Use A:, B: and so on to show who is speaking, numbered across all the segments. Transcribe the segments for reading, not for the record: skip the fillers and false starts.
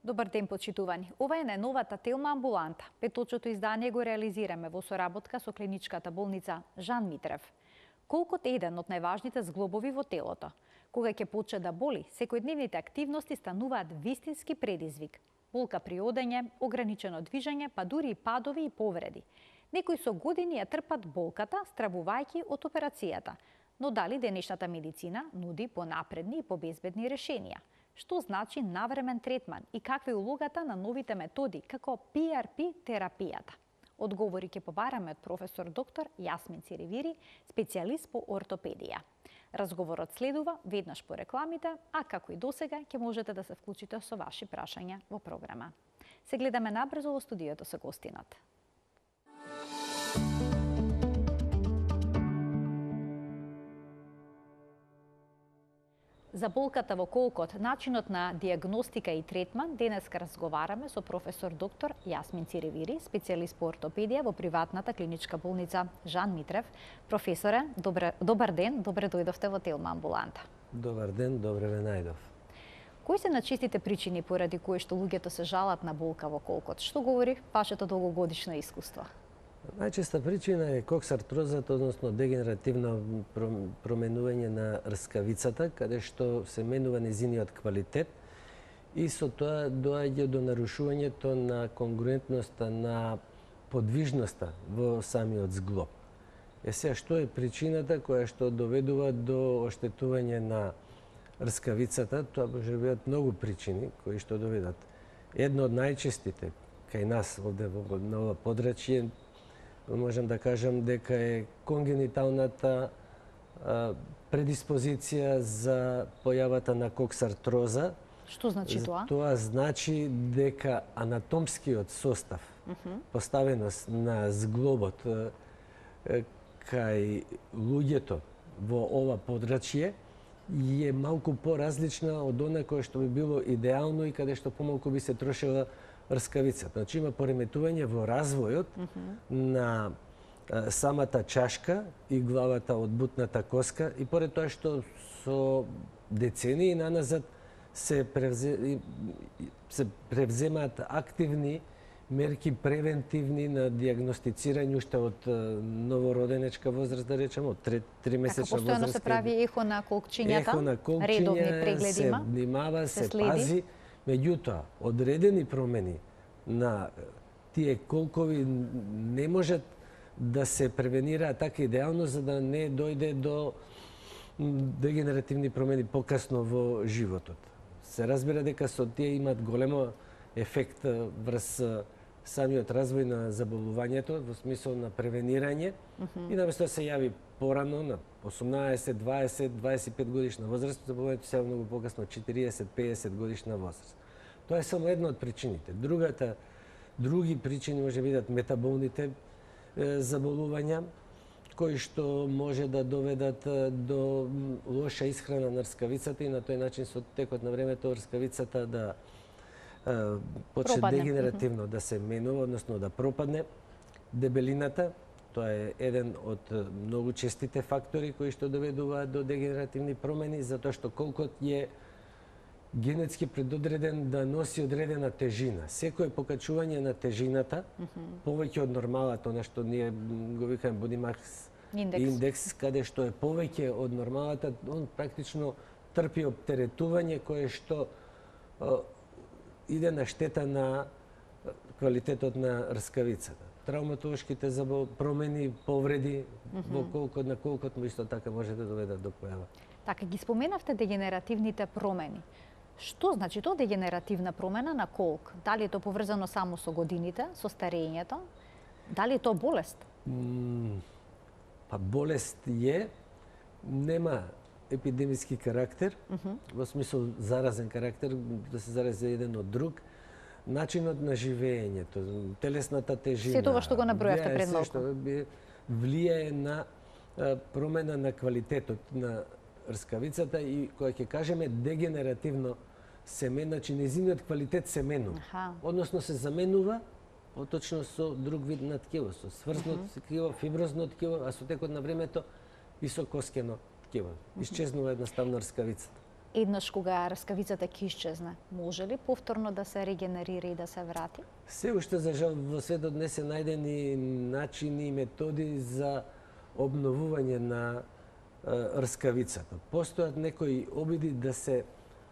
A: Добар ден, почитувани. Ова е најновата Телма амбуланта. Петочното издание го реализираме во соработка со клиничката болница Жан Митрев. Колкот е еден од најважните зглобови во телото. Кога ќе почне да боли, секојдневните активности стануваат вистински предизвик. Болка при одење, ограничено движење, па дури и падови и повреди. Некои со години ја трпат болката, стравувајќи од операцијата. Но дали денешната медицина нуди понапредни и побезбедни решенија? Што значи навремен третман и каква е улогата на новите методи, како PRP терапијата? Одговори ќе побараме од професор доктор Јасмин Циревири, специјалист по ортопедија. Разговорот следува веднаш по рекламите, а како и досега ќе можете да се вклучите со ваши прашања во програма. Се гледаме набрзо во студиото со гостинот. За болката во колкот, начинот на диагностика и третман, денеска разговараме со професор доктор Јасмин Циревири, специјалист по ортопедија во приватната клиничка болница Жан Митрев. Професоре, добар ден, добре дојдовте во Телма амбуланта.
B: Добар ден, добре ве најдов.
A: Кои се најчестите причини поради кои што луѓето се жалат на болка во колкот? Што говори вашето долгогодишно искуство?
B: Најчеста причина е коксартрозата, односно дегенеративно променување на рскавицата, каде што се менува незиниот квалитет и со тоа доаѓа до нарушувањето на конгруентноста на подвижноста во самиот зглоб. Сега, што е причината која што доведува до оштетување на рскавицата? Тоа може бидат многу причини кои што доведат. Едно од најчестите кај нас овде во ова подрачје можам да кажам дека е конгениталната предиспозиција за појавата на коксартроза.
A: Што значи тоа?
B: Тоа значи дека анатомскиот состав, поставеност на зглобот кај луѓето во ова подрачје е малку поразлична од она кое што би било идеално и каде што помалку би се трошела рскавицата. Значи има пореметување во развојот на самата чашка и главата од бутната коска и поред тоа што со децении наназад се превземаат активни мерки превентивни на диагностицирање уште од новороденечка возраст, да речеме, од 3-месечна возраст.
A: Постојано се прави ехо на колкчињата,
B: ехо на колкчиња,
A: редовни прегледи
B: се внимава, се пази. Меѓутоа, одредени промени на тие колкови не можат да се превенираат така идеално за да не дојде до дегенеративни промени покасно во животот. Се разбира дека со тие имат големо ефект врз самиот развој на заболувањето во смисол на превенирање и наместо да се јави порано на 18, 20, 25 годишна возраст, заболувањето се јави многу покасно 40, 50 годишна возраст. Тоа е само една од причините. Други причини може бидат метаболните заболувања, кои што може да доведат до лоша исхрана на рскавицата и на тој начин со текот на времето рскавицата да почне дегенеративно да се менува, односно да пропадне. Дебелината, тоа е еден од многу честите фактори кои што доведуваат до дегенеративни промени, затоа што колкот е генетски предодреден да носи одредена тежина. Секое покачување на тежината, повеќе од нормалата, она што ние го викаме body mass индекс, каде што е повеќе од нормалата, он практично трпи оптеретување кое што иде на штета на квалитетот на рскавицата. Травматолошките промени, повреди во колкот на колкот исто така може да доведат до појава.
A: Така ги споменавте дегенеративните промени. Што значи тоа дегенеративна промена на колк? Дали е тоа поврзано само со годините, со старењето? Дали е тоа болест?
B: Па болест е, нема епидемиски карактер, во смисол заразен карактер, да се зарази еден од друг. Начинот на живеењето, телесната тежина,
A: се тоа што го набројавте пред малку,
B: влијае на промена на квалитетот на рскавицата и кога ќе кажеме дегенеративно семе, значи незиниот квалитет се менува. Односно се заменува поточно со друг вид на ткиво, со сврзно ткиво, фиброзно ткиво, а со текот на времето и со коскено ткиво. Исчезнува едноставно рскавицата.
A: еднаш кога раскавицата ќе исчезне, може ли повторно да се регенерира и да се врати?
B: Се уште за жал во светот не се најдени начини и методи за обновување на рскавицата. Постојат некои обиди да се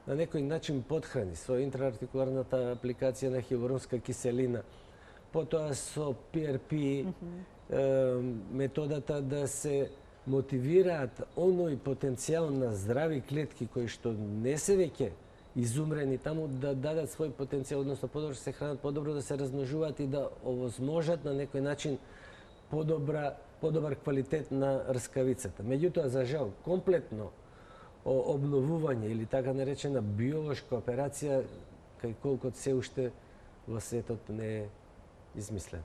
B: на некој начин потхрани со интраартикуларната апликација на хиалуронска киселина, потоа со PRP, методата да се мотивираат оној потенцијал на здрави клетки кои што не се веќе изумрени таму да дадат свој потенцијал, односно подобро се хранат, подобро да се размножуваат и да овозможат на некој начин подобар квалитет на рскавицата. Меѓутоа, за жал, комплетно обновување или така наречена биолошка операција кај колкот се уште во светот не е измислен.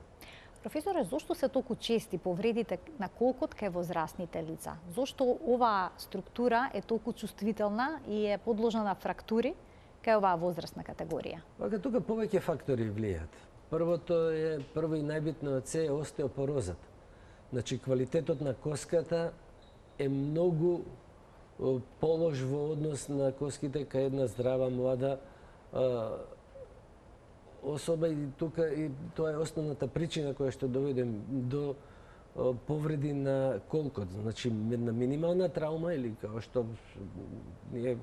A: Професоре, зошто се толку чести повредите на колкот кај возрастните лица? Зошто оваа структура е толку чувствителна и е подложна на фрактури кај оваа возрастна категорија?
B: Вака тука повеќе фактори влијаат. Прво и најбитно од се е остеопорозата. Значи, квалитетот на коската е многу полош во однос на коските кај една здрава, млада особа и тука и тоа е основната причина која што доведе до повреди на колкот. Значи, една минимална травма или како што ние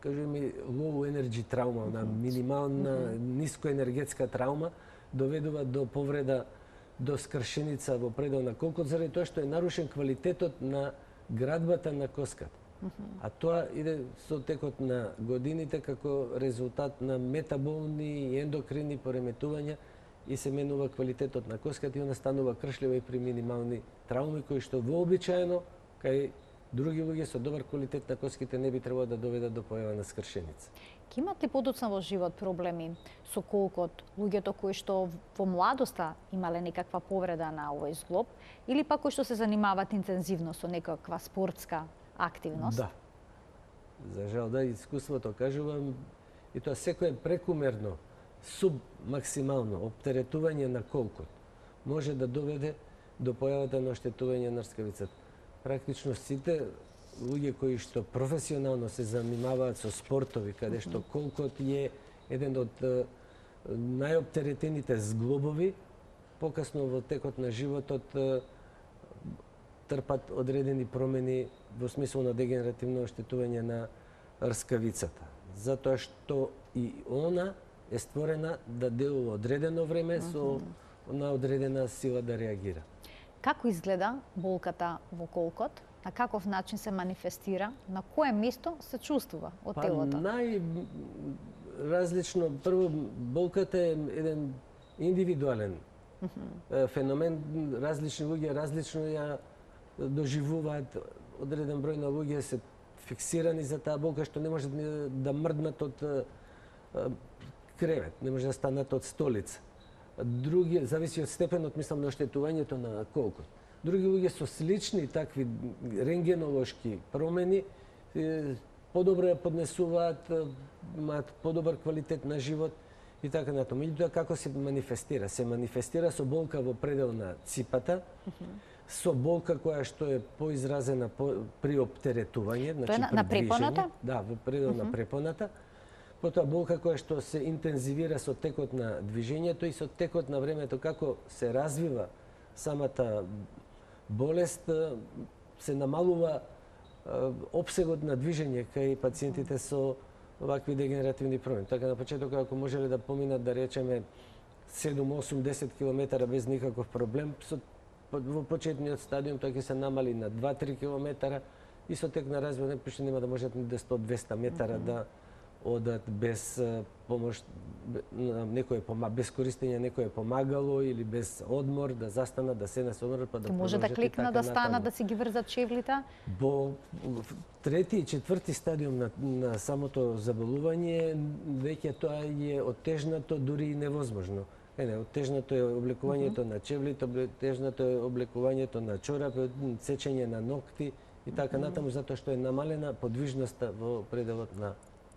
B: кажеме low energy травма, на минимална нискоенергетска травма доведува до повреда до скршеница во предел на колкот заради тоа што е нарушен квалитетот на градбата на коската. А тоа иде со текот на годините како резултат на метаболни и ендокрини пореметувања и се менува квалитетот на коската и она станува кршлива и при минимални травми кои што вообичаено кај други луѓе со добар квалитет на коските не би требало да доведат до појава на скршеница.
A: Ке имат ли подоцна во живот проблеми со колкот луѓето кои што во младоста имале некаква повреда на овој зглоб или пак кои што се занимаваат интензивно со некаква спортска активност?
B: Да. За жал, да, искуството кажувам, и тоа секое прекумерно, субмаксимално оптеретување на колкот може да доведе до појавата на оштетување на рскавицата. Практично сите луѓе кои што професионално се занимаваат со спортови, каде што колкот е еден од најоптеретените зглобови, покасно во текот на животот трпат одредени промени во смисла на дегенеративно оштетување на рскавицата. Затоа што и она е створена да делува одредено време со на одредена сила да реагира.
A: Како изгледа болката во колкот? На каков начин се манифестира? На кое место се чувствува од телото?
B: Најразлично, прво, болката е еден индивидуален феномен. Различни луѓе различно ја доживуваат. Одреден број на луѓе се фиксирани за таа болка, што не може да мрднат од кревет, не може да станат од столица. Други, зависи од степенот, мислам, на оштетувањето на колкот. Други луѓе со слични такви рентгенолошки промени подобро ја поднесуваат, имаат подобар квалитет на живот и така натаму. Меѓутоа, како се манифестира? Се манифестира со болка во предел на ципата, со болка која што е поизразена при оптеретување, значи
A: на препоната?
B: Да, во предел на препоната. Потоа болка која што се интензивира со текот на движењето и со текот на времето, како се развива самата болест, се намалува опсегот на движење кај пациентите со вакви дегенеративни промени. Така на почеток, ако можеле да поминат, да речеме, 7, 8, 10 км без никаков проблем, во почетниот стадиум тоа ќе се намали на 2-3 км и со тек на развој непишно нема да можат ни до 100-200 метара да одат без помош без користење некое помагало или без одмор, да застанат, да седнат со одмор, па да
A: може да кликнат, да станат, да си ги врзат чевлите?
B: Во трети и четврти стадиум на самото заболување, веќе тоа е оттежнато, дури и невозможно. Оттежнато е облекувањето на чевлите, оттежнато е облекувањето на чорапи, сечење на ногти и така натаму, затоа што е намалена подвижноста во пределот на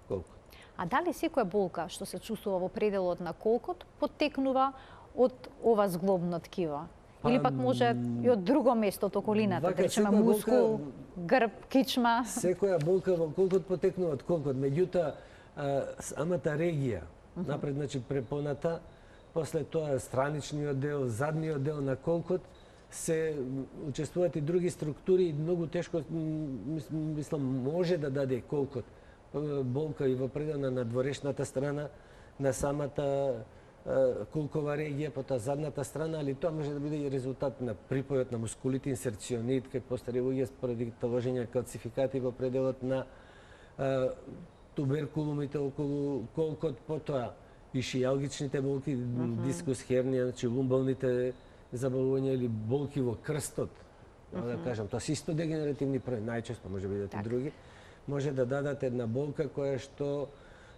B: колкот.
A: А дали секоја болка што се чувствува во пределот на колкот поттекнува од ова зглобно ткиво? Или пак може и од друго место од околината, да речеме мускул, грб, кичма?
B: Секоја болка во колкот потекнува од колкот, меѓутоа самата регија, напред, значи препоната, после тоа страничниот дел, задниот дел на колкот, се учествуваат и други структури и многу тешко, мислам, може да даде колкот болка и во пределна на дворешната страна на самата колкова регија, потоа задната страна, али тоа може да биде и резултат на припојот на мускулите, инсерционит, кај постари луѓе поради таложење калцификати во пределот на туберкулумите околу колкот, потоа ишијалгичните болки, дискус хернија, значи лумбалните заболувања или болки во крстот, да кажам, тоа се исто дегенеративни пројави, најчесто може бидат и други, може да дадат една болка која што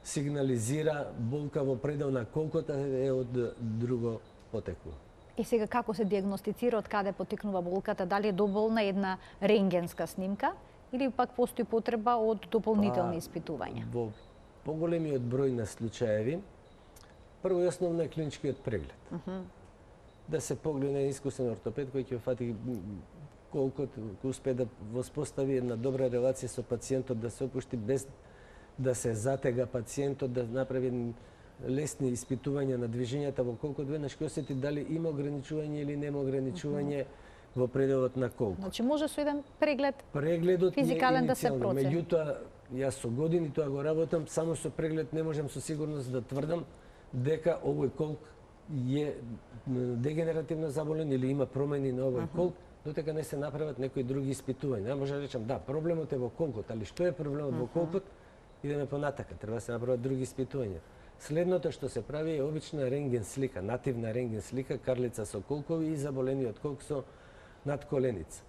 B: сигнализира болка во предел на колкот, е од друго потекло.
A: И сега како се диагностицира од каде потекнува болката? Дали е доволна една рентгенска снимка или пак постои потреба од дополнителни испитувања?
B: Во поголемиот број на случаеви, прво и основно е клиничкиот преглед. Да се погледне искусен ортопед кој ќе фати колкот, кој успее да воспостави една добра релација со пациентот, да се опушти без да се затега пациентот, да направи лесни испитувања на движењата во колкот, веднаш ќе осети дали има ограничување или нема ограничување во пределот на колкот.
A: Значи може со еден преглед
B: Прегледот
A: физикален да се
B: иницијално.
A: процени.
B: Меѓутоа, јас со години тоа го работам, само со преглед не можам со сигурност да тврдам дека овој колк е дегенеративно заболен или има промени на овој колк, дотека не се направат некои други испитувања. Ја може да речам, да, проблемот е во колкот, али што е проблемот во колкот? Идеме понатака, треба да се направат други испитувања. Следното што се прави е обична рентген слика, нативна рентген слика, карлица со колкови и заболениот колк со надколеница.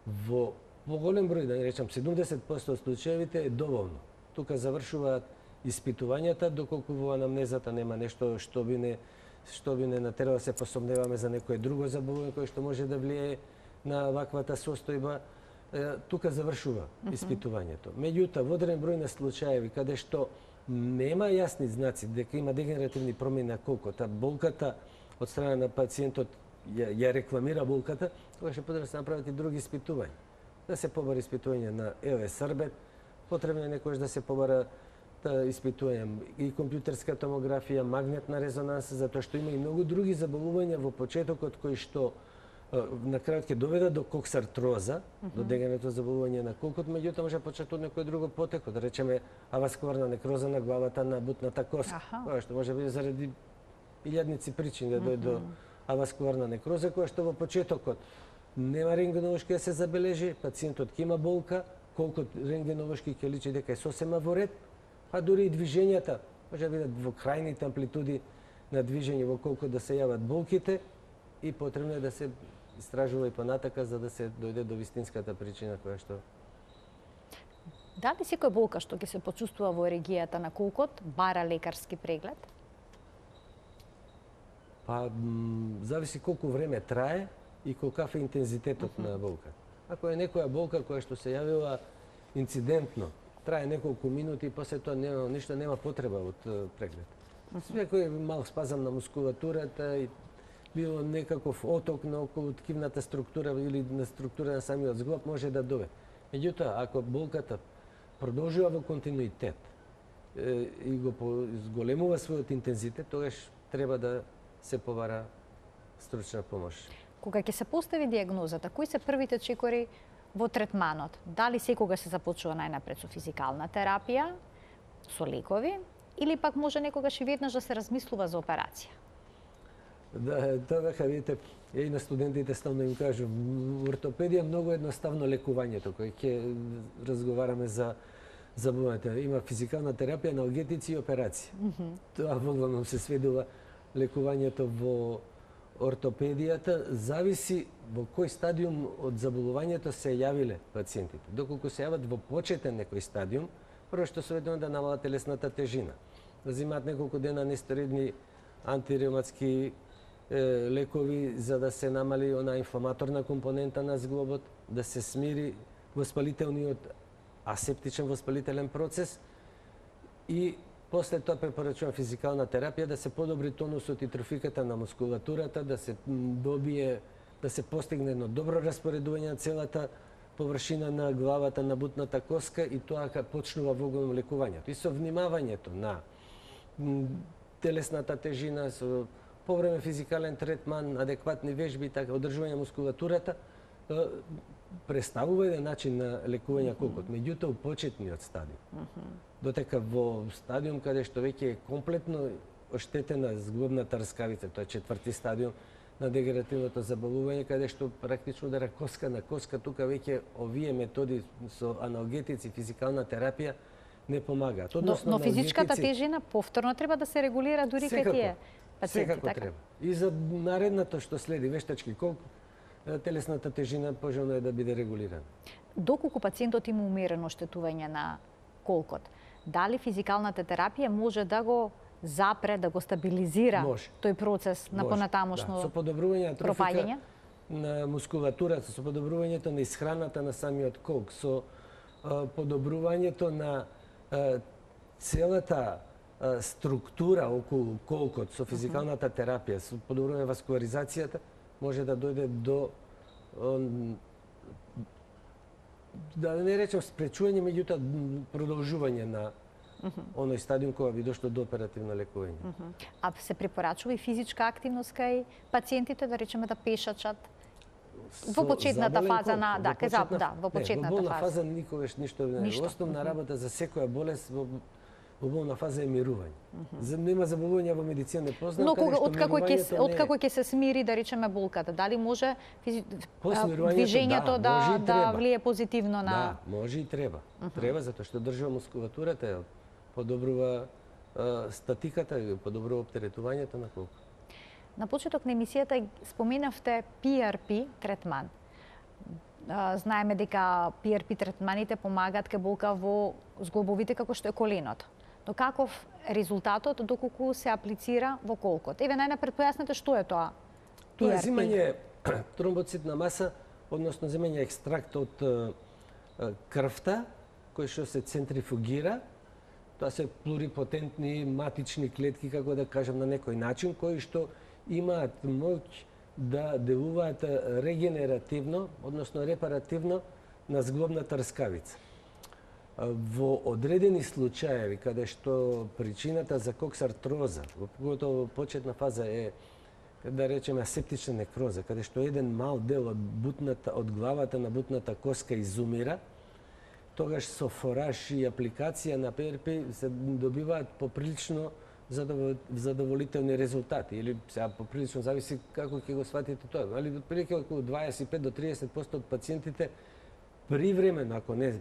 B: Во голем број, да не речам 70% од случаевите е доволно. Тука завршуваат испитувањата, доколку во анамнезата нема нешто што би не натерало да се посомневаме за некое друго заболување кое што може да влијае на ваквата состојба. Тука завршува испитувањето. Меѓутоа, во одреден број на случаеви каде што нема јасни знаци дека има дегенеративни промени на колкот, а болката од страна на пациентот ја рекламира болката, тогаш е потребно да се направат и други испитувања. Да се побара испитување на ЕОС-рбет, потребно е некојаш да се побара испитување и компјутерска томографија, магнетна резонанса, затоа што има и многу други заболувања во почетокот кои што на крајот ќе доведат до коксартроза, до дегенеративно заболување на колкот, меѓутоа може да почнат од некој друго потекло, да речеме аваскуларна некроза на главата, на бутната коска, која што може да биде заради илјадници причини да дојде до аваскуларна некроза, која што во почетокот нема рентгеновошки да се забележи, пациентот ќе има болка, колкот рентгеновошки ќе личи дека е сосема во ред, а дури и движењата може да бидат во крајните амплитуди на движење во колкот да се јават болките и потребно е да се истражува и понатака за да се дојде до вистинската причина која што...
A: Дали секоја болка што ќе се почувствува во регијата на колкот бара лекарски преглед?
B: Па, зависи колку време трае и колкав е интензитетот на болка. Ако е некоја болка која што се јавила инцидентно, трае неколку минути и после тоа нема потреба од преглед. Секој мал спазам на мускулатурата и било некаков оток на околу ткивната структура или на структура на самиот зглоб може да доведе. Меѓутоа, ако болката продолжува во континуитет и го зголемува својот интензитет, тогаш треба да се побара стручна помош.
A: Кога ќе се постави диагнозата, кои се првите чекори во третманот? Дали секогаш се започува најнапред со физикална терапија, со лекови, или пак може некогаш и веднаш да се размислува за операција?
B: Да, тоа беха, видите, и на студентите стално им кажам, ортопедија многу едноставно лекувањето, кој ќе разговараме за заболувањето. Има физикална терапија, аналгетици и операција. Тоа воглавном се сведува лекувањето во ортопедијата, зависи во кој стадиум од заболувањето се јавиле пациентите. Доколку се јават во почетен некој стадиум, прво што советувам да намалат телесната тежина, да земаат неколку дена нестероидни антиреуматски лекови за да се намали она инфламаторна компонента на зглобот, да се смири воспалителниот асептичен воспалителен процес и после тоа препорачувам физикална терапија да се подобри тонусот и трофиката на мускулатурата, да се добие да се постигне едно добро распоредување на целата површина на главата на бутната коска и тоа почнува вогално лекувањето. И со внимавањето на телесната тежина, со повреме физикален третман, адекватни вежби и така, одржување мускулатурата, представува еден начин на лекување колкот. Меѓутоа, у почетниот стадиум, дотека во стадиум каде што веќе е комплетно оштетена зглобната рскавица, тоа е 4ти стадиум на дегенеративното заболување, каде што практично удара коска на коска, тука веќе овие методи со аналгетици, физикална терапија не помагаат.
A: Но физичката тежина повторно треба да се регулира дури кај тие пациенти,
B: така? Треба. И за наредното што следи, вештачки колку, телесната тежина пожелно е да биде регулирана.
A: Доколку пациентот има умерено оштетување на колкот, дали физикалната терапија може да го запре, да го стабилизира тој процес на понатамошно
B: со подобрување на
A: пропаѓање
B: на мускулатурата, со подобрувањето на исхраната на самиот колк, со подобрувањето на целата структура околу колкот, со физикалната терапија, со подобрување на васкуларизацијата, може да дојде до да не речем спречување, меѓутоа продолжување на оној стадиум кога би дошло до оперативно лекување.
A: А се препорачува и физичка активност кај пациентите, да речеме да пешачат во почетната фаза на во почетната
B: фаза. Во болна фаза никогаш ништо не е. Основна работа за секоја болест во болна фаза е мирување. Нема заболување во медицина не познат.
A: Но откако ќе се смири, да речеме, болката, дали може движењето да влие позитивно на...
B: Да, може и треба. Треба, затоа што држува мускулатурата, подобрува статиката, подобрува оптеретувањето на колку.
A: На почеток на емисијата споменавте PRP третман. Знаеме дека PRP третманите помагаат кај болка во зглобовите како што е коленото. Но каков резултатот доколку се аплицира во колкот? Еве најнапред појаснете што е тоа PRP.
B: Тоа е земање тромбоцитна маса, односно земање екстракт од крвта, кој што се центрифугира. Тоа се плурипотентни матични клетки, како да кажам на некој начин, кои што имаат моќ да делуваат регенеративно, односно репаративно на зглобната рскавица. Во одредени случаеви, каде што причината за коксартроза, во почетна фаза е, да речеме, асептична некроза, каде што еден мал дел од главата на бутната коска изумира, тогаш со фораж и апликација на PRP се добиваат поприлично задоволителни резултати. Или сега поприлично зависи како ќе го сватите тоа. Али отприлike околу 25 до 30% од пациентите привремено, ако не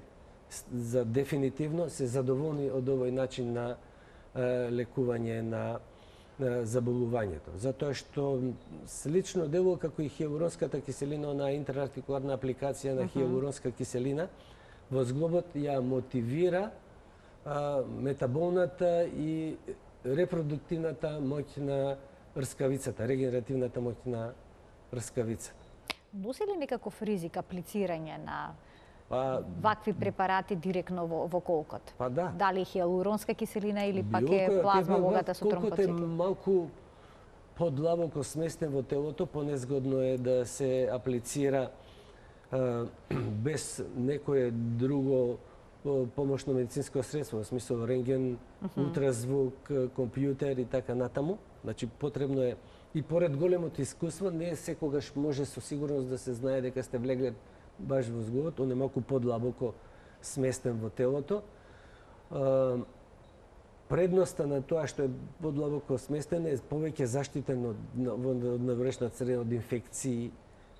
B: за дефинитивно, се задоволни од овој начин на лекување на заболувањето. Затоа што слично делува како и хиалуронската киселина на интраартикуларна апликација на хиалуронска киселина, во зглобот ја мотивира метаболната и репродуктивната моќ на рскавицата, регенеративната моќ на рскавица.
A: Носи ли некаков ризик аплицирање на вакви препарати директно во колкот?
B: Па да.
A: Дали хиалуронска киселина или пак е плазма богата со тромбоцити?
B: Колкот е малку подлабоко сместен во телото, понезгодно е да се аплицира без некое друго помошно медицинско средство, во смисол рентген, ултразвук, компјутер и така натаму. Значи потребно е и поред големото искуство, не секогаш може со сигурност да се знае дека сте влегле баш во зглобот, он е малку подлабоко сместен во телото. Предноста на тоа што е подлабоко сместен е повеќе заштитен од наврешна црена од инфекции,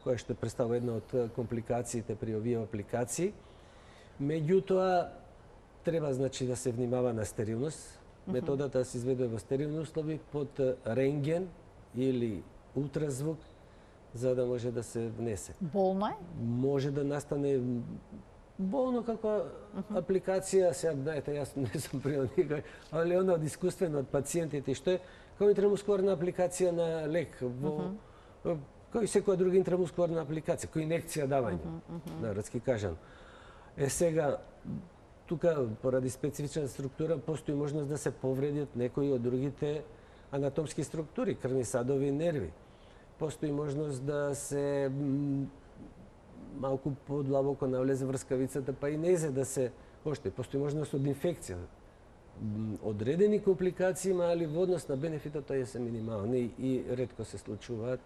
B: која што представува една од компликациите при овие апликации. Меѓутоа, треба значи да се внимава на стерилност. Методата се изведува во стерилни услови под рентген или ултразвук, за да може да се внесе.
A: Болно е?
B: Може да настане болно како апликација, сега знаете, јас не сум приел никој, али она од искуствено од пациентите, што е како интрамускуларна апликација на лек, кој секоја друга интрамускуларна апликација, кој инекција давање, народски кажано. Сега, тука, поради специфична структура, постои можност да се повредат некои од другите анатомски структури, крвни садови и нерви. постои можност да се малку подлабоко навлезе врскавицата, па и незе да се оште. Постои можност од инфекција. Одредени компликации има, али во однос на бенефитот тој се минимални и ретко се случуваат.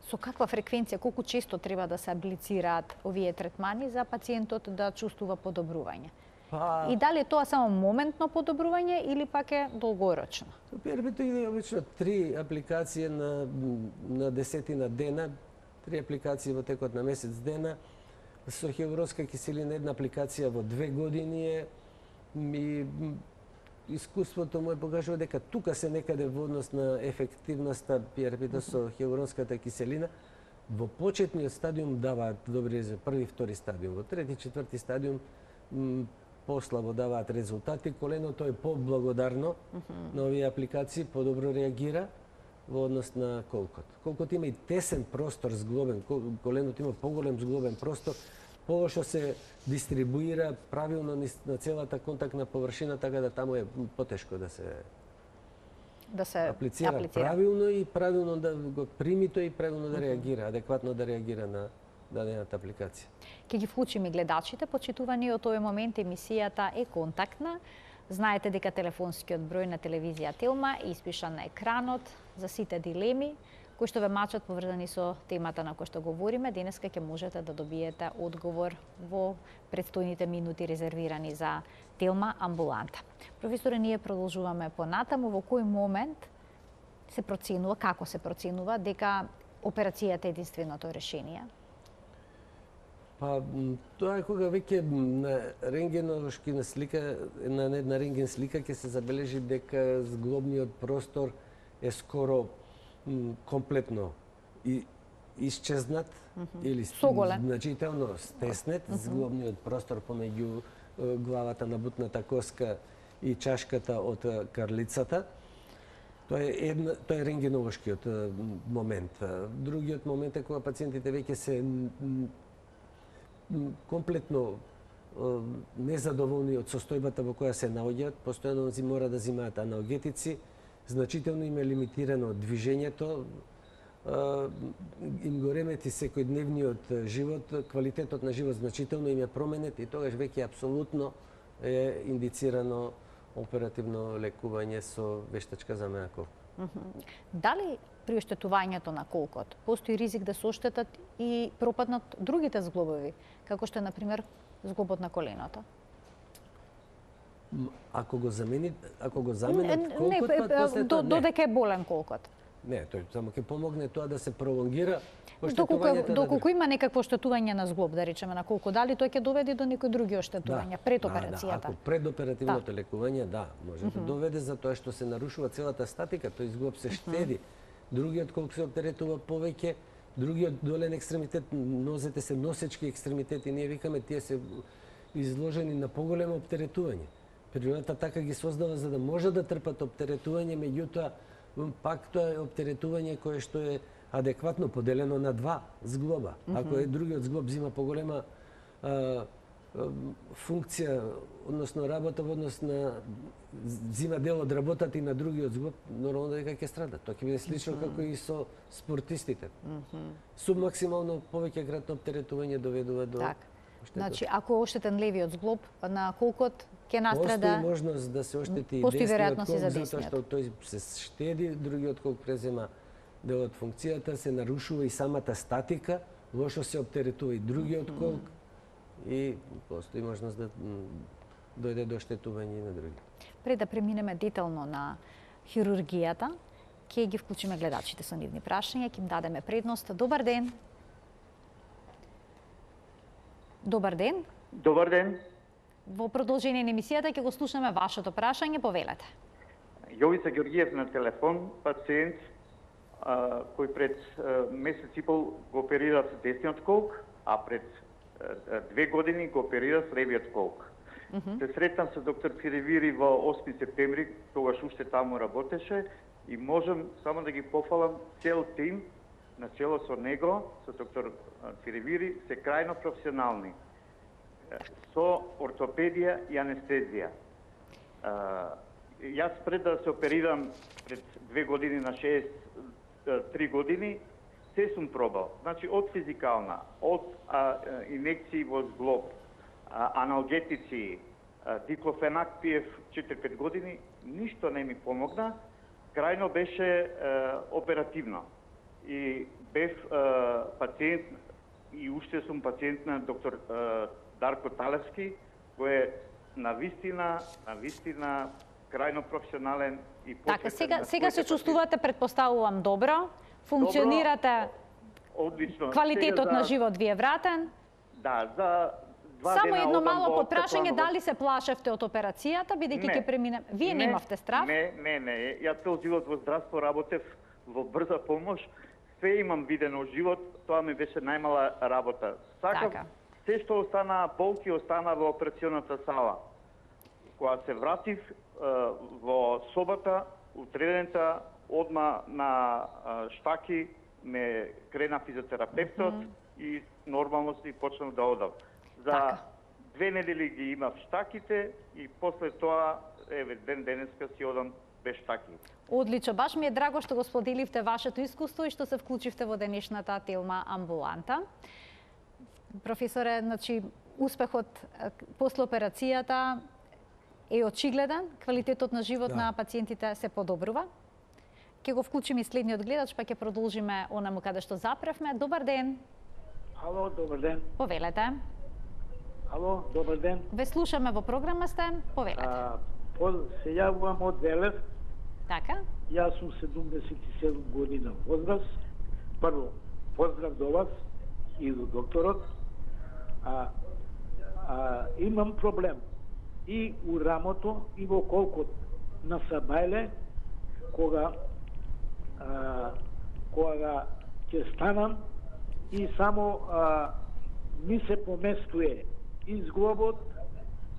A: Со каква фреквенција, колку често треба да се аплицираат овие третмани за пациентот да чувствува подобрување? И дали е тоа само моментно подобрување или пак е долгорочно?
B: PRP иде обично 3 апликации на десетина дена, 3 апликации во текот на месец дена. Со хиалуронска киселина една апликација во 2 години е. И искуството му покажува дека тука се некаде во однос на ефективноста PRP-та со хиалуронската киселина. Во почетниот стадиум даваат добри за први, втори стадиум. Во трети, четврти стадиум послабо даваат резултати. Коленото е поблагодарно на овие апликации, подобро реагира во однос на колкот. Колкот има и тесен простор зглобен, коленото има поголем зглобен простор, полошо се дистрибуира правилно на целата контактна површина, така да таму е потешко да се аплицира правилно и правилно да го прими тој и правилно да реагира, адекватно да реагира на дадената апликација.
A: Ке ги вклучиме гледачите, почитувани од овој момент емисијата е контактна. Знаете дека телефонскиот број на телевизија Телма е испишан на екранот за сите дилеми кои што ве мачат поврзани со темата на која што говориме. Денеска ќе можете да добиете одговор во предстојните минути резервирани за Телма амбуланта. Професоре, ние продолжуваме понатаму. Во кој момент се проценува, како се проценува дека операцијата е единственото решение?
B: Па, тоа е кога веќе на рентгеношки на слика, на една рентген слика ќе се забележи дека зглобниот простор е скоро комплетно исчезнат или значително стеснет, зглобниот простор помеѓу главата на бутната коска и чашката од карлицата. Тоа е рентгеновошкиот момент. Другиот момент е кога пациентите веќе се комплетно незадоволни од состојбата во која се наоѓаат, постојано мора да земаат аналгетици, значително им е лимитирано движењето, им го ремети секојдневниот живот, квалитетот на живот значително им е променет и тогаш веќе апсолутно е индицирано оперативно лекување со вештачка замена колка.
A: Дали при оштетувањето на колкот постои ризик да се оштетат и пропаднат другите зглобови, како што е, например, зглобот на коленото?
B: Ако го заменат колкот, па после тоа не.
A: Додека е болен колкот.
B: Не, тој само ќе помогне тоа да се пролонгира оштетувањето.
A: Доколку има некакво оштетување на зглоб, да речеме на колко, дали тој ќе доведе до некои други оштетувања пред операцијата?
B: Ако предоперативното лекување, може да доведе за тоа што се нарушува целата статика, тој зглоб се штеди. Другиот колку се оптеретува повеќе, другиот долен екстремитет, нозете се носечки екстремитети, ние викаме тие се изложени на поголемо оптеретување. Природата така ги создава за да може да трпат оптеретување, меѓутоа пак тоа е оптеретување кое што е адекватно поделено на 2 зглоба. Ако е другиот зглоб зима поголема функција, односно работа во однос на зима дел од работата и на другиот зглоб, нормално дека ќе страда. Тоа ќе биде слично како и со спортистите. Субмаксимално повеќе кратно оптеретување доведува до
A: штетот. Значи, ако е оштетен левиот зглоб на колкот, ќе настрада.
B: Постои можност да се оштети и десниот колк, затоа што тој се штеди, другиот колк презема дел од функцијата, се нарушува и самата статика, лошо се оптеретува и другиот колк и постои можност да дојде до оштетување и на други.
A: Пред да преминеме детално на хирургијата, ќе ги вклучиме гледачите со нивни прашања, ќе им дадеме предност. Добар ден. Добар ден.
C: Добар ден.
A: Во продолжение на емисијата ќе го слушаме вашето прашање, повелете.
C: Јовица Георгиев на телефон, пациент кој пред месец и пол го оперира с десниот колк, а пред 2 години го оперира с левиот колк. Се сретнам со доктор Фиревири во 8 септември, тогаш уште таму работеше и можам само да ги пофалам цел тим на чело со него, со доктор Фиревири, се крајно професионални. Со ортопедија и анестезија. Јас пред да се оперирам пред 2 години на 3 години, се сум пробал. Значи од физикална, од инекции во зглоб, аналгетици, диклофенак пиев 4-5 години, ништо не ми помогна. Крајно беше оперативно. И бев пациент, и уште сум пациент на доктор Дарко Талевски, кој е навистина крајно професионален и посветен.
A: Така, сега се чувствувате, предпоставувам, добро, функционирате,
C: одлично.
A: квалитетот на живот ви е вратен.
C: Да, за 2
A: Само
C: дена
A: едно
C: одам
A: мало
C: во
A: потпрашање,
C: Стефаново.
A: дали се плашевте од операцијата, бидејќи ќе премине... Вие немавте страв?
C: Не. Јас цел живот во здравство работев во брза помош. Све имам видено живот, тоа ми беше најмала работа. Сакав,
A: Така.
C: се што остана болки, остана во операционата сала. Кога се вратив во собата, утредента, одма на штаки, ме крена физиотерапевтот и нормално си почнав да одам. За
A: Така.
C: 2 недели ги имав штаките и после тоа, еве, денеска си одам без штаки.
A: Одлично, баш ми е драго што го споделивте вашето искуство и што се вклучивте во денешната Телма амбуланта. Професоре, значи, успехот после операцијата е очигледен, квалитетот на живот на пациентите се подобрува. Ќе го вклучиме и следниот гледач, па ќе продолжиме онаму каде што запревме. Добар ден.
D: Ало, добар ден.
A: Повелете.
D: Ало, добар ден.
A: Ве слушаме, во програма сте. Повелете.
D: Се јавувам од Велев.
A: Така?
D: Јас сум 77 година возраст. Прво, поздрав до вас и до докторот. Имам проблем и у рамото и во колкот на сабајле, кога ќе станам и само ми се поместуе и зглобот,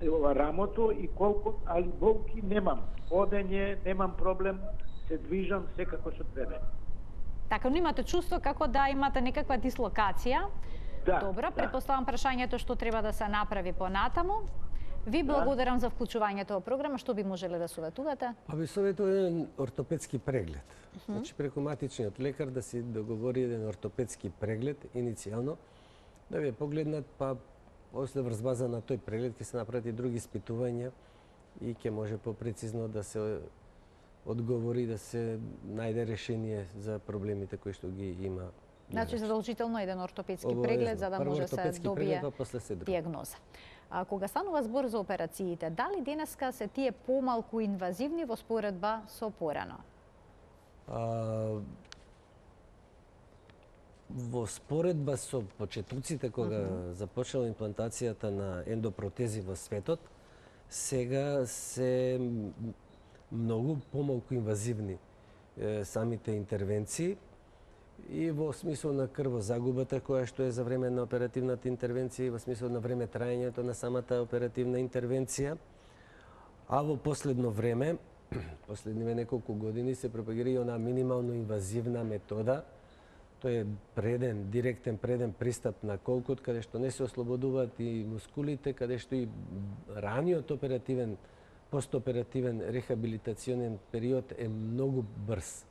D: рамото и колкот, али болки немам. Одење, немам проблем, се движам секако што треба.
A: Така, но имате чувство како да имате некаква дислокација.
D: Да,
A: Добро,
D: да.
A: предпоставам прашањето што треба да се направи понатаму. Ви благодарам за вклучувањето во програма. Што би можеле да советувате?
B: Па би советувал еден ортопедски преглед. Значи преку матичниот лекар да си договори еден ортопедски преглед иницијално, да ви погледнат, па после врз база на тој преглед ќе се направат и други испитувања и ќе може попрецизно да се одговори, да се најде решение за проблемите кои што ги има.
A: Значи задолжително еден ортопедски
B: Обавезно.
A: преглед за да
B: Прво
A: може се
B: ортопедски
A: добие
B: преглед, па после се друго.
A: дијагноза. Кога станува збор за операциите, дали денеска се тие помалку инвазивни во споредба со порано?
B: Во споредба со почетоците кога започнала имплантацијата на ендопротези во светот, сега се многу помалку инвазивни самите интервенции и во смисол на крвозагубата која што е за време на оперативната интервенција и во смисол на време траењето на самата оперативна интервенција. А во последно време, последниве неколку години, се пропагира и она минимално инвазивна метода. Тој е директен преден пристап на колкот, каде што не се ослободуваат и мускулите, каде што и раниот оперативен, постоперативен рехабилитационен период е многу брз.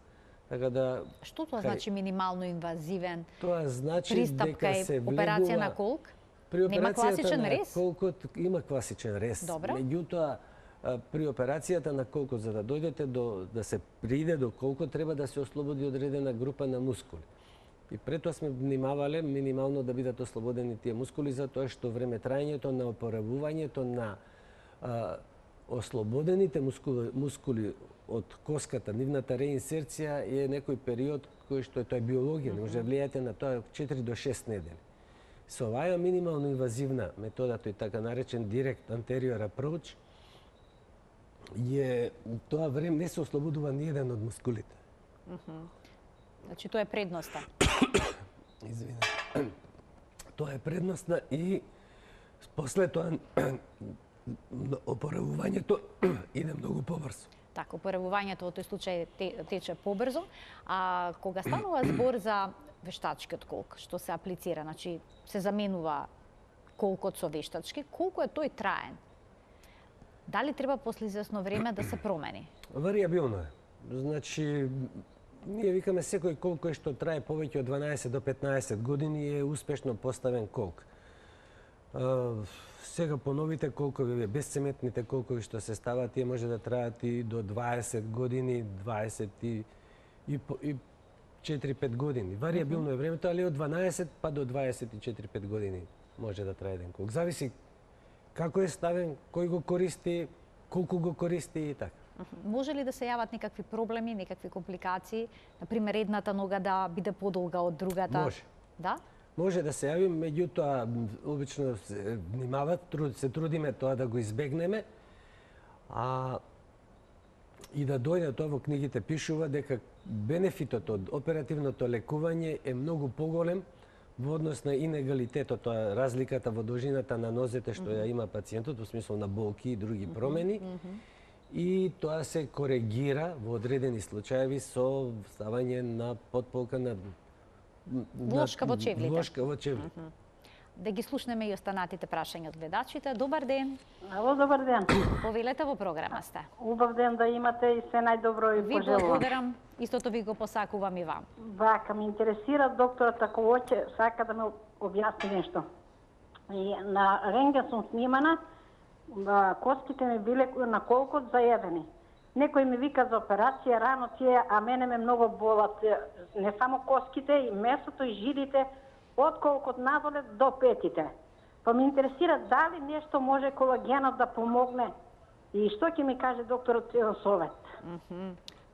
B: Така да
A: Што тоа значи минимално инвазивен
B: тоа значи
A: пристап
B: дека
A: кај
B: се
A: операција на
B: влегува
A: колк?
B: при
A: Нема класичен
B: на
A: рез?
B: колкот има класичен рез.
A: Добро.
B: Меѓутоа при операцијата на колкот, за да дојдете да се приде до колкот, треба да се ослободи одредена група на мускули. И претоа сме внимавале минимално да бидат ослободени тие мускули, затоа што време траењето на опоравувањето на ослободените мускули од коската, нивната реинсерција е некој период кој што е тоа биологија, не може да влијаете на тоа 4 до 6 недели. Со оваа минимално инвазивна метода, тој така наречен direct anterior approach, тоа време не се ослободува ни еден од мускулите.
A: Значи тоа е предноста.
B: Извинете. Тоа е предноста и после тоа опоравувањето иде многу побрзо.
A: Така, опоравувањето во тој случај тече побрзо, а кога станува збор за вештачкиот колк, што се аплицира, значи се заменува колкот со вештачки, колку е тој траен? Дали треба после извесно време да се промени?
B: Варијабилно е. Значи, Ние викаме секој колк кој што трае повеќе од 12 до 15 години е успешно поставен колк. Сега по новите колкови, безцементните колкови што се стават, тие може да траат и до 20 години, 20 и 4-5 години. Вариабилно е времето, али од 12 па до 24-5 години може да трае еден колк. Зависи како е ставен, кој го користи, колку го користи и така.
A: Може ли да се јават некакви проблеми, некакви компликации? Например, едната нога да биде подолга од другата?
B: Може.
A: Да?
B: Може да се јави, меѓутоа обично се внимават, се трудиме тоа да го избегнеме. И да дојде тоа во книгите пишува дека бенефитот од оперативното лекување е многу поголем во однос на инегалитетот, тоа разликата во должината на нозете што ја има пациентот, во смисло на болки и други промени. И тоа се коригира во одредени случаеви со ставање на подполка на
A: Влошка во чевлите.
B: Влошка во чевлите.
A: Да ги слушнеме и останатите прашања од гледачите. Добар ден.
E: Ало, добар ден.
A: Повелете, во програма сте.
E: Убав ден да имате и се најдобро и
A: Ви
E: пожелувам.
A: благодарам. Истото ви го посакувам и вам.
E: Вака, ме интересира докторот ако hoće, сака да ме објасни нешто. И на рентген сум снимана, костите ми биле на колкот заедени. Некој ми вика за операција, рано тие, а мене ме многу болат. Не само коските, и месото, и жилите, од колкот надоле до петите. Па ме интересира дали нешто може колагенот да помогне и што ќе ми каже докторот совет.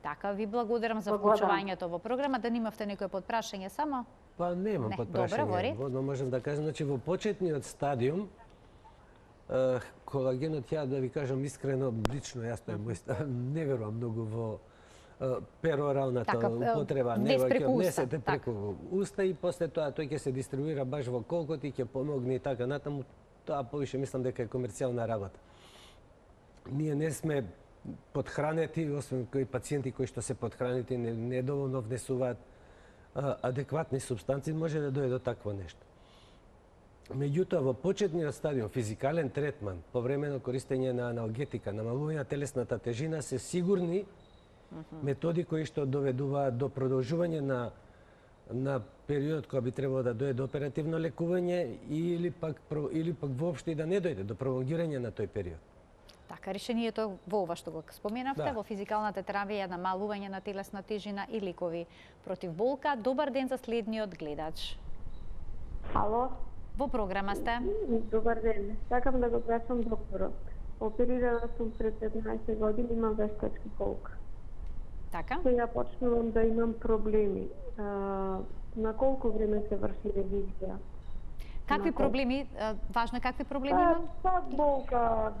A: Така, ви благодарам за
E: Благодарам.
A: вклучувањето во програма. Да немавте некој подпрашање само?
B: Па немам
A: Не,
B: подпрашање.
A: добро, вори.
B: Одно можам да кажам, значи во почетниот стадиум колагенот, ја да ви кажам искрено, лично јас тој мој став, не верувам многу во пероралната
A: Така,
B: употреба,
A: без преку
B: не
A: уста,
B: се преку уста и после тоа тој ќе се дистрибуира баш во колкот и ќе помогне и така натаму. Тоа повише мислам дека е комерцијална работа. Ние не сме подхранети, освен кои пациенти кои што се подхранети недоволно внесуваат адекватни супстанции, може да дојде до такво нешто. Меѓутоа, во почетниот стадиум, физикален третман, по време на користење на аналгетика, намалување на телесната тежина, се сигурни методи кои што доведуваат до продолжување на периодот кога би требало да дојде до оперативно лекување или пак воопшто и да не дојде до пролонгирање на тој период.
A: Така, решението во ова што го споменавте,
B: Да.
A: во физикалната терапија, намалување на телесна тежина и ликови против болка. Добар ден за следниот гледач.
F: Ало,
A: Во програма сте.
F: добар ден. Сакам да го прашам докторот. Оперирана сум пред 15 години, имам вештачки колк.
A: Така?
F: Сега почнувам да имам проблеми. На колку време се врши ревизија?
A: Какви проблеми, важно е какви проблеми имам?
F: Болка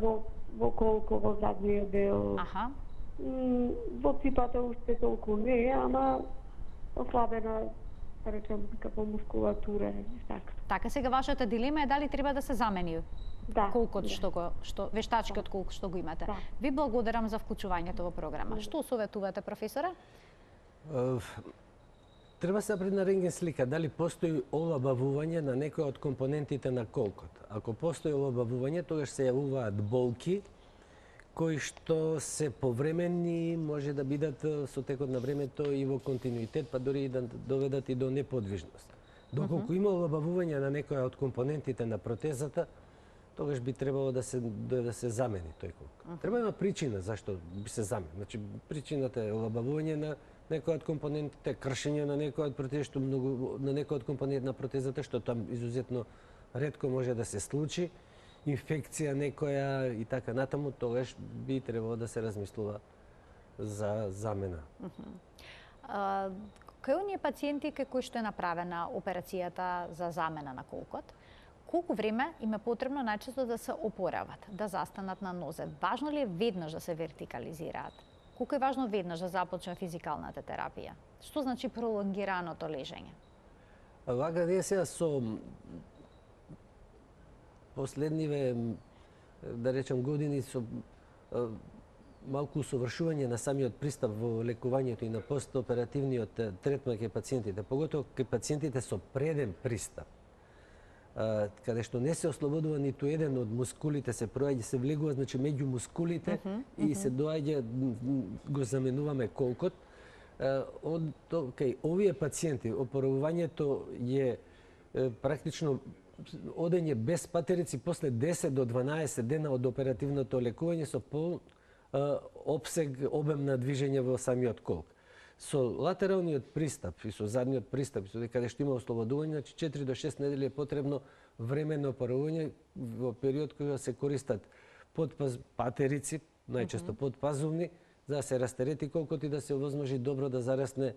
F: во колко во задниот дел.
A: Аха.
F: Во ципата уште толку не, ама ослабена, да речем, како мускулатура и така.
A: Така, сега вашата дилема е дали треба да се замени
F: Да.
A: колкот
F: да.
A: што вештачкиот колк што го имате.
F: Да.
A: Ви благодарам за вклучувањето во програма. Што советувате, професоре?
B: Треба се направи на рентген слика дали постои олабавување на некој од компонентите на колкот. Ако постои олабавување, тогаш се јавуваат болки кои што се повременни, може да бидат со текот на времето и во континуитет, па дури и да доведат и до неподвижност. Доколку има олабавување на некоја од компонентите на протезата, тогаш би требало да се замени тој колк. Треба има причина зашто би се замени. Значи причината е олабавување на некој од компонентите, кршење на некој од протезите, на некој од компонент на протезата, што там изузетно ретко може да се случи, инфекција некоја и така натаму, тогаш би требало да се размислува за замена.
A: Кај оние пациенти кај кои што е направена операцијата за замена на колкот, колку време им е потребно најчесто да се опорават, да застанат на нозе? Важно ли е веднаш да се вертикализираат? Колку е важно веднаш да започне физикалната терапија? Што значи пролонгираното лежење?
B: Вака ние сега со последниве, да речем, години со малку усовршување на самиот пристап во лекувањето и на постоперативниот третман кај пациентите, поготово кај пациентите со преден пристап, каде што не се ослободува ниту еден од мускулите, се влегува, значи, меѓу мускулите и се доаѓа, го заменуваме колкот. кај овие пациенти опоравувањето е практично одење без патерици после 10 до 12 дена од оперативното лекување со пол обсег, обем на движење во самиот колк. Со латералниот пристап и со задниот пристап, каде што има ослободување, значи 4 до 6 недели е потребно време на опоравување во период кога се користат патерици, најчесто подпазувни, за да се растерети колкот и да се овозможи добро да зарасне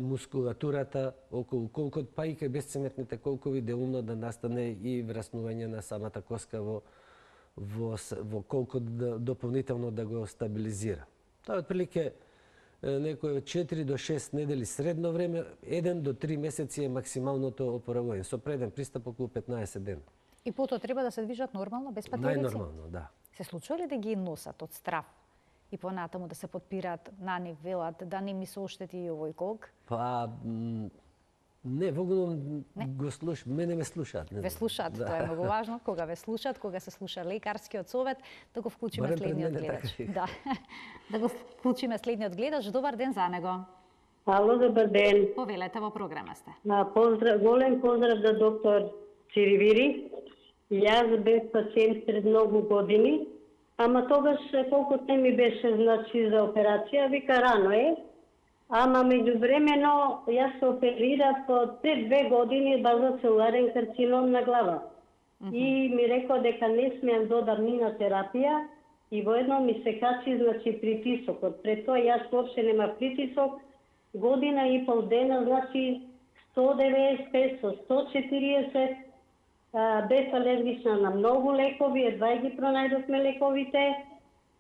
B: мускулатурата околу колкот, па и кај безцементните колкови делумно да настане и враснување на самата коска во колкот дополнително да го стабилизира. Тоа е отприлике некој 4 до 6 недели средно време, 1 до 3 месеци е максималното опоравување, со преден пристап околу 15 дена.
A: И потоа треба да се движат нормално, без патерици?
B: Најнормално, да.
A: Се случува ли да ги носат од страв и понатаму да се подпираат на нив, велат да не ми се оштети и овој колк?
B: Па, не, вогно го мене ме слушаат.
A: Ве слушаат,
B: да.
A: Тоа е многу важно. Кога ве слушаат, кога се слуша лекарскиот совет, да го вклучиме
B: Барем пред
A: следниот
B: мене
A: гледач.
B: така.
A: Да. Да го вклучиме следниот гледач. Добар ден за него.
F: Ало, добар ден.
A: Повелете, во програма сте.
F: Голем поздрав за доктор Циривири. Јас бев пациент пред многу години, ама тогаш колку не ми беше значи за операција, вика рано е. Ама меѓувремено јас се оперирав пред 2 години базоцелуларен карцином на глава. И ми рекол дека не смеам додам ни на терапија и воедно ми се качи значи притисокот. Пред тоа јас воопште нема притисок, година и пол дена значи 195 со 140, бев алергична на многу лекови, едва ги пронајдовме лековите.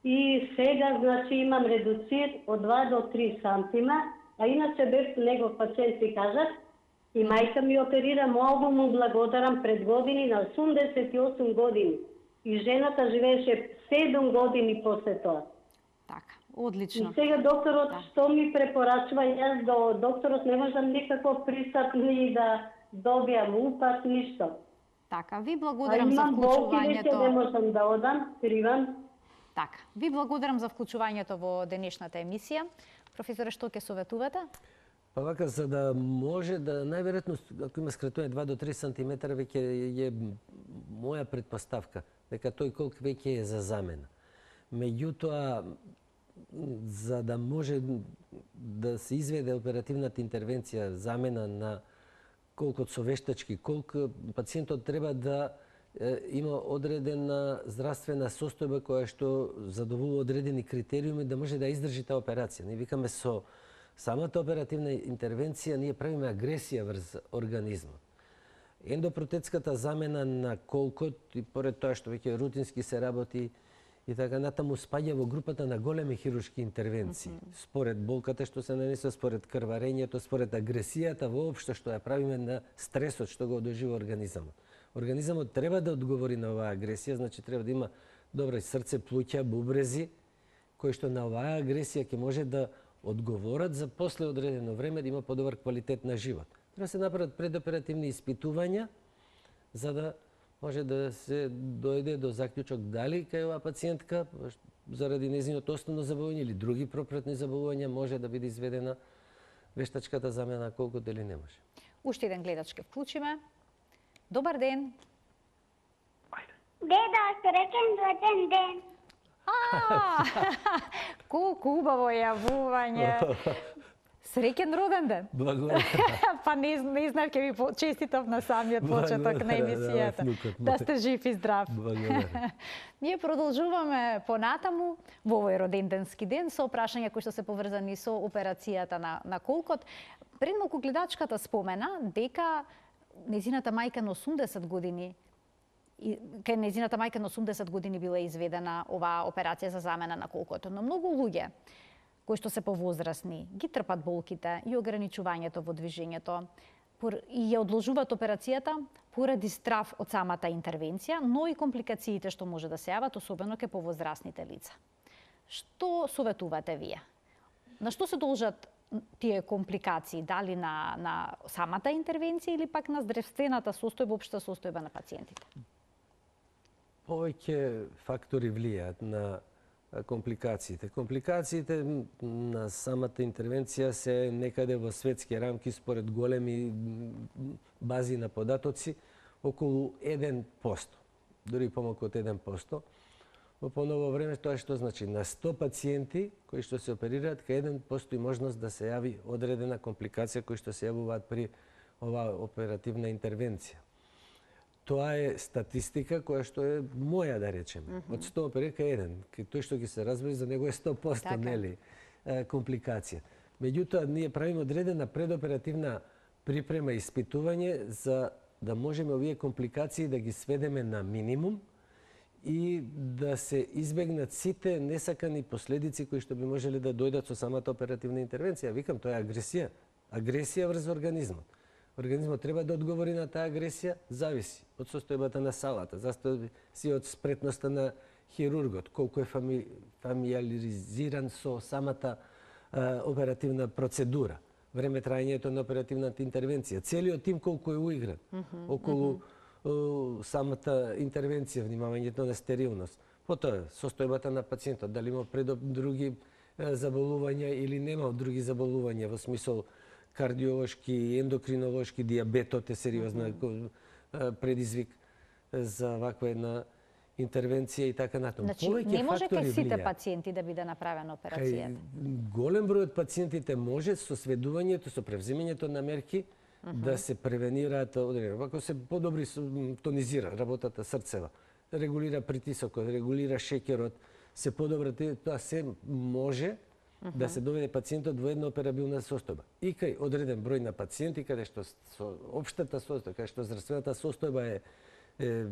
F: И сега, значи, имам редуцир од 2 до 3 сантима, а иначе бев негов пациент, ви кажат, и мајка ми оперира, многу му благодарам пред години, на 88 години. И жената живееше 7 години после тоа.
A: Така, одлично.
F: И сега докторот што ми препорачува, јас до докторот не можам никаков пристап ни да добијам упат, ништо.
A: Така, ви благодарам за вклучувањето.
F: Имам болки, не можам да одам, кривам.
A: Така, ви благодарам за вклучувањето во денешната емисија. Професоре, што ќе советувате?
B: Па вака, за да може да, најверојатно, ако има скратување 2 до 3 сантиметра, веќе е моја предпоставка, дека тој колк веќе е за замена. Меѓутоа, за да може да се изведе оперативната интервенција, замена на колкот со вештачки колк, пациентот треба да има одредена здравствена состојба која што задоволува одредени критериуми да може да издржи таа операција. Ние викаме со самата оперативна интервенција ние правиме агресија врз организмот. Ендопротетската замена на колкот и поред тоа што веќе рутински се работи и така натаму спаѓа во групата на големи хируршки интервенции. Според болката што се нанесува, според крварењето, според агресијата воопшто што ја правиме на стресот што го одожива организмот. Организмот треба да одговори на оваа агресија, значи треба да има добро срце, плуќа, бубрези, кои што на оваа агресија ќе може да одговорат за после одредено време да има подобар квалитет на живот. Треба да се направат предоперативни испитувања за да може да се дојде до заклучок дали кај оваа пациентка заради нејзиното основно заболување или други пропратни заболувања може да биде изведена вештачката замена колку дали не може.
A: Уште еден гледач ќе вклучиме. Добар ден.
G: Деда, среќен роден ден.
A: Колку убаво јавување. Среќен роден ден.
B: Благодарам.
A: Па не знам, ќе ви честитав на самиот почеток на емисијата. Да сте жив и здрав.
B: Благодарам.
A: Ние продолжуваме понатаму во овој роденденски ден со прашања кои што се поврзани со операцијата на колкот. Пред малку гледачката спомена дека нејзината мајка на 80 години кај нејзината мајка на 80 години била изведена оваа операција за замена на колкото. Но многу луѓе кои што се повозрасни ги трпат болките и ограничувањето во движењето и ја одложуваат операцијата поради страв од самата интервенција, но и компликациите што може да се јават, особено кај повозрасните лица. Што советувате вие? На што се должат тие компликации, дали на самата интервенција или пак на здравствената состојба, општа состојба на пациентите?
B: Повеќе фактори влијаат на компликациите. Компликациите на самата интервенција се некаде во светски рамки според големи бази на податоци околу 1%. Дури помалку од 1%. Во поново време тоа што значи на 100 пациенти кои што се оперираат, кај 1 постои можност да се јави одредена компликација кои што се јавуваат при оваа оперативна интервенција. Тоа е статистика која што е моја, да речеме. Од 100 оперека е 1. Тој што ги се разбери, за него е 100%, нели, компликација. Меѓутоа, ние правиме одредена предоперативна припрема и испитување за да можеме овие компликации да ги сведеме на минимум и да се избегнат сите несакани последици кои што би можеле да дојдат со самата оперативна интервенција. Викам, тоа е агресија. Агресија врз организмот. Организмот треба да одговори на таа агресија, зависи од состојбата на салата, зависи од спретноста на хирургот, колку е фамилиаризиран со самата оперативна процедура, време траењето на оперативната интервенција, целиот тим колку е уигран околу самата интервенција, внимавањето на стерилност. Потоа, состојбата на пациентот, дали има други заболувања или нема други заболувања, во смисол кардиолошки, ендокринолошки, диабетот е сериозна предизвик за ваква една интервенција и така натаму.
A: Значи, не може кај сите пациенти да биде направена операцијата?
B: Голем број од пациентите може со сведувањето, со превземањето на мерки да се превенираат одредено. Ако се подобри тонизира работата срцева, регулира притисокот, регулира шеќерот, се подобра, тоа се може да се доведе пациентот во една операбилна состојба. И кај одреден број на пациенти, каде што со општата состојба, каде што здравствената состојба е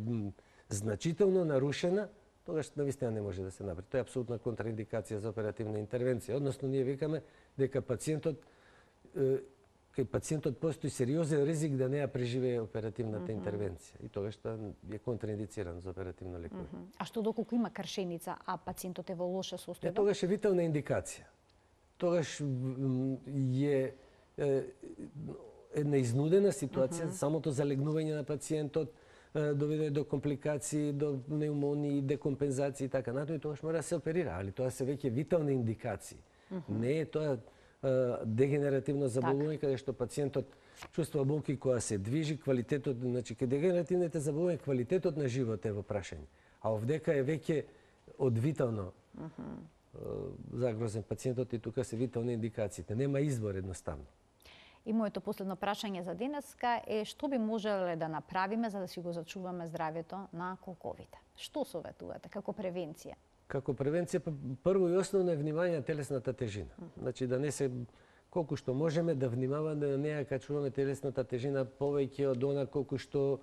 B: значително нарушена, тогаш навистина не може да се направи. Тоа е апсолутна контраиндикација за оперативна интервенција. Односно, ние викаме дека кај пациентот постои сериозен ризик да не ја преживее оперативната интервенција. И тогаш тоа е контраиндициран за оперативно лекување.
A: А што доколку има кршеница, а пациентот е во лоша состојба?
B: Тогаш е витална индикација. Тогаш е една изнудена ситуација, самото залегнување на пациентот доведе до компликации, до пневмонии, декомпензации и така натаму, и тогаш мора да се оперира, али тоа се веќе витални индикации. Не е тоа дегенеративно заболување каде што пациентот чувствува болки кога се движи, квалитетот, значи кај дегенеративните заболувања квалитетот на живот е во прашање. А овдека е веќе од витално загрозен пациентот и тука се витални индикациите. Нема избор едноставно.
A: И моето последно прашање за денеска е што би можеле да направиме за да си го зачуваме здравјето на колковите? Што советувате како превенција?
B: Како превенција, прво и основно е внимање на телесната тежина. Значи да не се колку што можеме да внимаваме да не ја качуваме телесната тежина повеќе од она колку што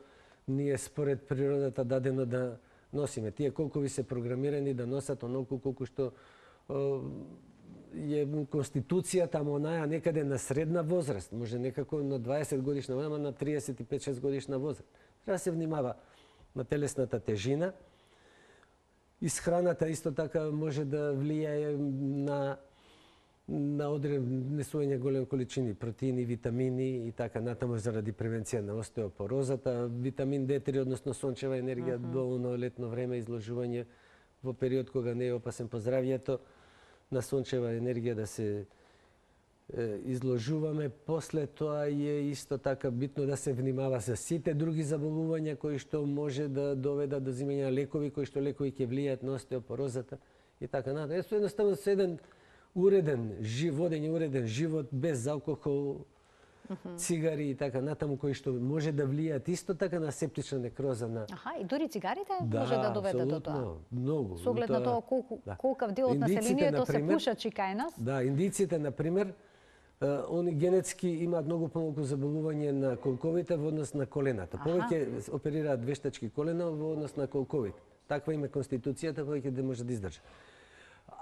B: ние според природата дадено да носиме. Тие колкови се програмирани да носат онолку колку што е конституцијата, ама онаја некаде на средна возраст, може некако на 20 годишна, ама на 35-6 годишна возраст. Треба да се внимава на телесната тежина. Исхраната исто така може да влијае на однесување големи количини протеини, витамини и така натаму заради превенција на остеопорозата, витамин D3, односно сончева енергија, доволно летно време, изложување во период кога не е опасен по здравјето, на сончева енергија да се изложуваме. После тоа е исто така битно да се внимава за сите други заболувања кои што може да доведат до земење на лекови, кои што лекови ќе влијаат на остеопорозата и така натаму. Едноставно со еден уреден живот без алкохол, цигари и така натаму, кои што може да влијаат исто така на септична некроза на...
A: И дури цигарите може да доведат до тоа?
B: Да, многу.
A: Со оглед на тоа колкав дел од населението се пушачи кај нас?
B: Да, индиците, например, они генетски имаат многу помалку заболување на колковите во однос на колената. Повеќе оперираат вештачки колена во однос на колковите. Таква им е конституцијата, повеќе да може да издржа.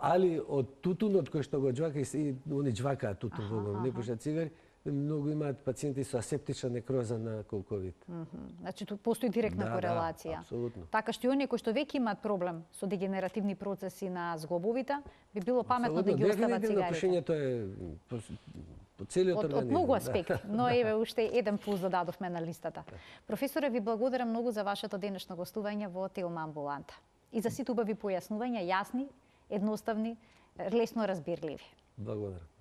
B: Али од тутунот кој што го џвака и они џвакаат тутун, не пушат цигари, многу имаат пациенти со асептична некроза на колковите.
A: Значи тут постои директна корелација.
B: Апсолутно.
A: Така што и оние кои што веќе имаат проблем со дегенеративни процеси на зглобовите, би било паметно да ги остават цигарите.
B: Пушењето е по целиот организм.
A: Од многу аспекти, но еве уште еден плюс додадовме на листата. Професоре, ви благодарам многу за вашето денешно гостување во Телма амбуланта. И за сите убави појаснувања, јасни едноставни, лесно разбирливи.
B: Благодарам.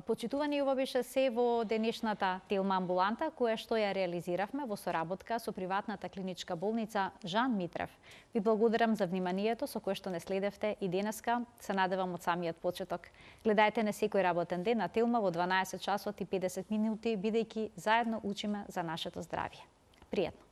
A: Почитувани, ова беше се во денешната Телма амбуланта, која што ја реализиравме во соработка со приватната клиничка болница Жан Митрев. Ви благодарам за вниманието со кое што не следевте и денеска. Се надевам од самиот почеток. Гледајте не секој работен ден на Телма во 12 часот и 50 минути, бидејќи заедно учиме за нашето здравје. Пријатно!